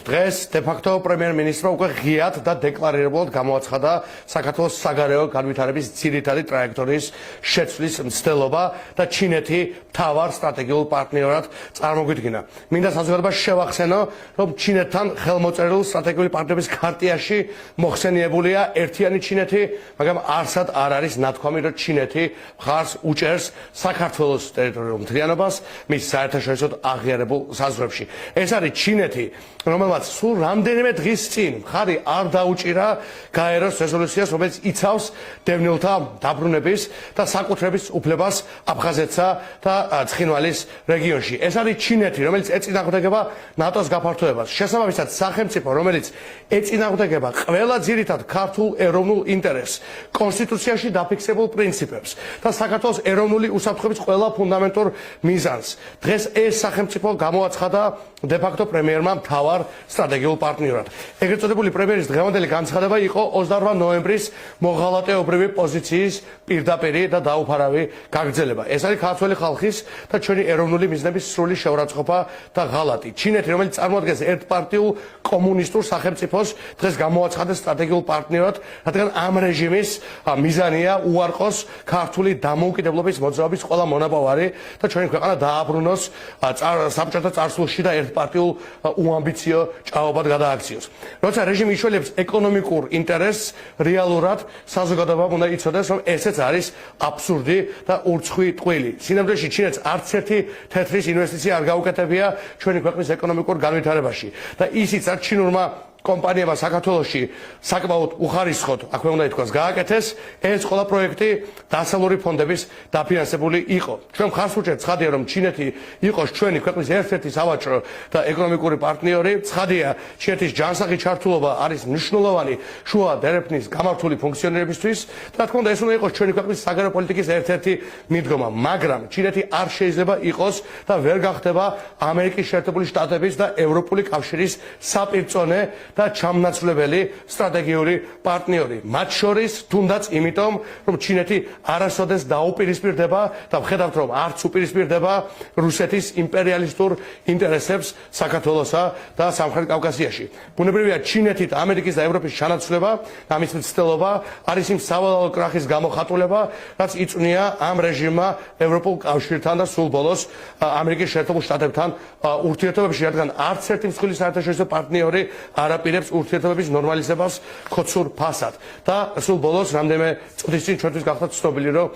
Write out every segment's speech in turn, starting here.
დღეს დე-ფაქტო პრემიერ-მინისტრმა უკვე ღიად და დეკლარირებულად გამოაცხადა საქართველოს საგარეო განვითარების ძირითადი ტრაექტორიის შეცვლის მცდელობა და ჩინეთი მთავარ სტრატეგიულ პარტნიორად წარმოგვიდგინა. მინდა საზოგადოებას შევახსენო, რომ ჩინეთთან ხელმოწერილ სტრატეგიული პარტნიორების ქარტიაში მოხსენიებულია ერთიანი ჩინეთი, მაგრამ არსად არ არის ნათქვამი, რომ ჩინეთი მხარს უჭერს საქართველოს ტერიტორიულ მთლიანობას მის საერთაშორისო აღიარებულ საზღვრებში. ეს არის ჩინეთი, რომელმაც სულ რამდენიმე დღის წინ მხარი არ დაუჭირა გაეროს რეზოლუციას, რომელიც იცავს დევნილთა დაბრუნების და საკუთრების უფლებას აფხაზეთსა და ცხინვალის რეგიონში. ეს არის ჩინეთი, რომელიც ეწინააღმდეგება ნატოს გაფართოებას. შესაბამისად, სახელმწიფო, რომელიც ეწინააღმდეგება ყველა ძირითად ქართულ ეროვნულ ინტერესს, კონსტიტუციაში დაფიქსებულ პრინციპებს და საქართველოს ეროვნული უსაფრთხოების ყველა ფუნდამენტურ მიზანს. დღეს ეს სახელმწიფო გამოაცხადა დე-ფაქტო პრემიერმა მთავარ სტრატეგიულ პარტნიორად. ეგრეთ წოდებული პრემიერის დღევანდელი განცხადება იყო 28 ნოემბრის მოღალატეობრივი პოზიციის პირდაპირი და დაუფარავი გაგრძელება. ეს არის ქართველი ხალხის და ჩვენი ეროვნული მიზნების სრული შეურაცხყოფა და ღალატი. ჩინეთი, რომელიც წარმოადგენს ერთპარტიულ კომუნისტურ სახელმწიფოს, დღეს გამოაცხადა სტრატეგიულ პარტნიორად, რადგან ამ რეჟიმის მიზანია უარყოს ქართული დამოუკიდებლობის მოძრაობის ყველა მონაპოვარი და ჩვენი ქვეყანა დააბრუნოს საბჭოთა წარსულში და ერთპარტიულ უამბიციო ჭაობად გადააქციოს. როცა რეჟიმი იშველებს ეკონომიკურ ინტერესს, რეალურად საზოგადოებამ უნდა იცოდეს, რომ ესეც არის აბსურდი და ურცხვი ტყვილი. სინამდვილეში ჩინეთს არც ერთი თეთრის ინვესტიცია არ გაუკეთებია ჩვენი ქვეყნის ეკონომიკურ განვითარებაში და ისიც რაც ჩინურმა კომპანიებმა საქართველოში საკმაოდ უხარისხოდ, აქვე უნდა ითქვას, გააკეთეს, ეს ყველა პროექტი დასავლური ფონდების დაფინანსებული იყო. ჩვენ მხარს ვუჭერთ, ცხადია, რომ ჩინეთი იყოს ჩვენი ქვეყნის ერთ-ერთი სავაჭრო და ეკონომიკური პარტნიორი. ცხადია, ჩინეთის ჯანსაღი ჩართულობა არის მნიშვნელოვანი შუა დერეფნის გამართული ფუნქციონირებისთვის და რა თქმა უნდა, ეს უნდა იყოს ჩვენი ქვეყნის საგარეო პოლიტიკის ერთ-ერთი მიდგომა, მაგრამ ჩინეთი არ შეიძლება იყოს და ვერ გახდება ამერიკის შეერთებული შტატების და ევროპული კავშირის საპირწონე და ჩამნაცვლებელი სტრატეგიული პარტნიორი. მათ შორის თუნდაც იმიტომ, რომ ჩინეთი არასოდეს დაუპირისპირდება და ვხედავთ, რომ არც უპირისპირდება რუსეთის იმპერიალისტურ ინტერესებს საქართველოსა და სამხრეთ კავკასიაში. ბუნებრივია, ჩინეთი და ამერიკის და ევროპის ჩანაცვლება, ამის მცდელობა არის იმ სავალალო კრახის გამოხატულება, რაც იწვნია ამ რეჟიმმა ევროპულ კავშირთან და სულ ბოლოს ამერიკის შეერთებულ შტატებთან ურთიერთობებში, რადგან არც ერთი მსხვილი საერთაშორისო პარტნიორი არაპირებს ურთიერთობების ნორმალიზებას ხოცურ ფასად. და სულ ბოლოს რამდენიმე წუთის წინ ჩვენთვის გახდა ცნობილი, რომ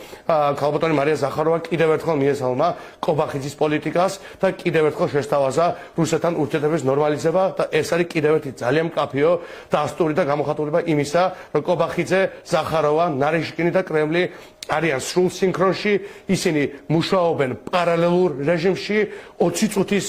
ქალბატონი მარია ზახაროვა კიდევ ერთხელ მიესალმა კობახიძის პოლიტიკას და კიდევ ერთხელ შესთავაზა რუსეთთან ურთიერთობების ნორმალიზება და ეს არის კიდევ ერთი ძალიან მკაფიო და ასტური და გამოხატულება იმისა, რომ კობახიძე, ზახაროვა, ნარიშკინი და კრემლი არიან სრულ სინქრონში, ისინი მუშაობენ პარალელურ რეჟიმში, 20 წუთის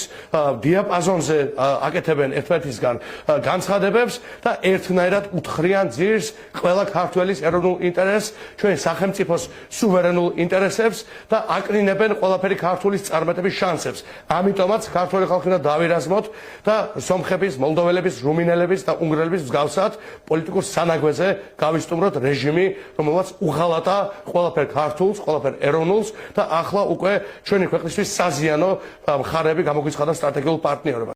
დიაპაზონზე აკეთებენ ერთმანეთისგან განცხადებებს და ერთნაირად უთხრიან ძირს ყველა ქართველის ეროვნულ ინტერესს, ჩვენი სახელმწიფოს სუვერენულ ინტერესებს და აკნინებენ ყველაფერი ქართულის წარმატების შანსებს. ამიტომაც ქართველი ხალხი უნდა დავირაზმოთ და სომხების, მოლდოველების, რუმინელების და უნგრელების მსგავსად პოლიტიკურ სანაგვეზე გავისტუმროთ რეჟიმი, რომელმაც უღალატა ყველაფერ ქართულს, ყველაფერ ეროვნულს და ახლა უკვე ჩვენი ქვეყნისთვის საზიანო მხარეები გამოგვიცხადა სტრატეგიულ პარტნიორობა.